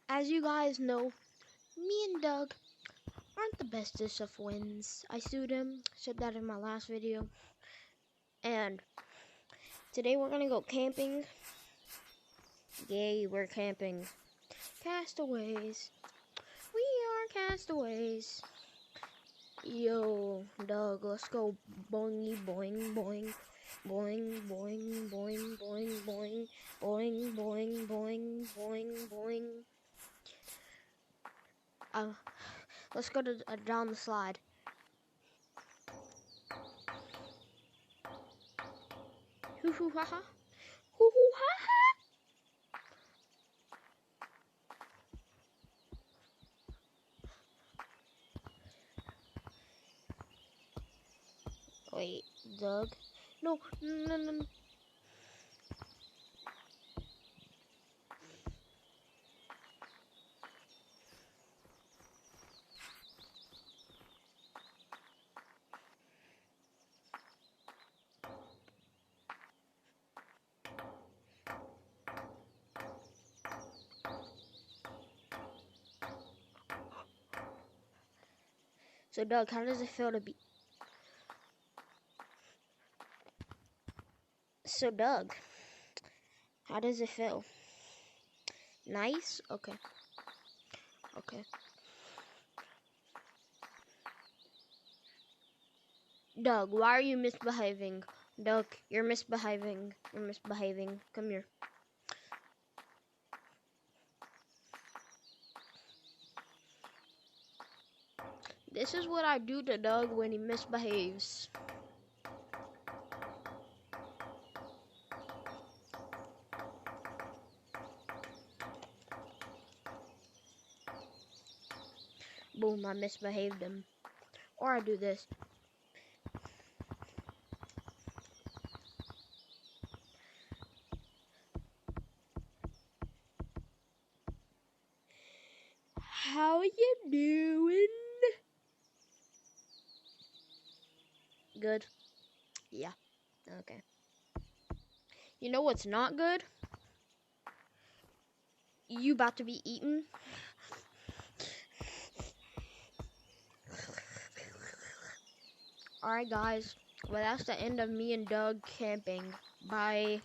As you guys know, me and Doug aren't the bestest of friends. I sued him, said that in my last video. And today we're gonna go camping. Yay, we're camping. Castaways. We are castaways. Yo, Doug, let's go boingy boing boing. Boing boing boing boing boing. Boing boing boing boing boing. Let's go to down the slide. Hoo hoo ha ha. Hoo hoo ha ha. Wait, Doug? No, no, no, no. So, Doug, how does it feel to be... So, Doug, how does it feel? Nice? Okay. Okay. Doug, why are you misbehaving? Doug, you're misbehaving. You're misbehaving. Come here. This is what I do to Doug when he misbehaves. Boom, I misbehaved him. Or I do this. How you doing? Good. Yeah. Okay. You know what's not good? You about to be eaten. Alright guys, well that's the end of me and Doug camping. Bye.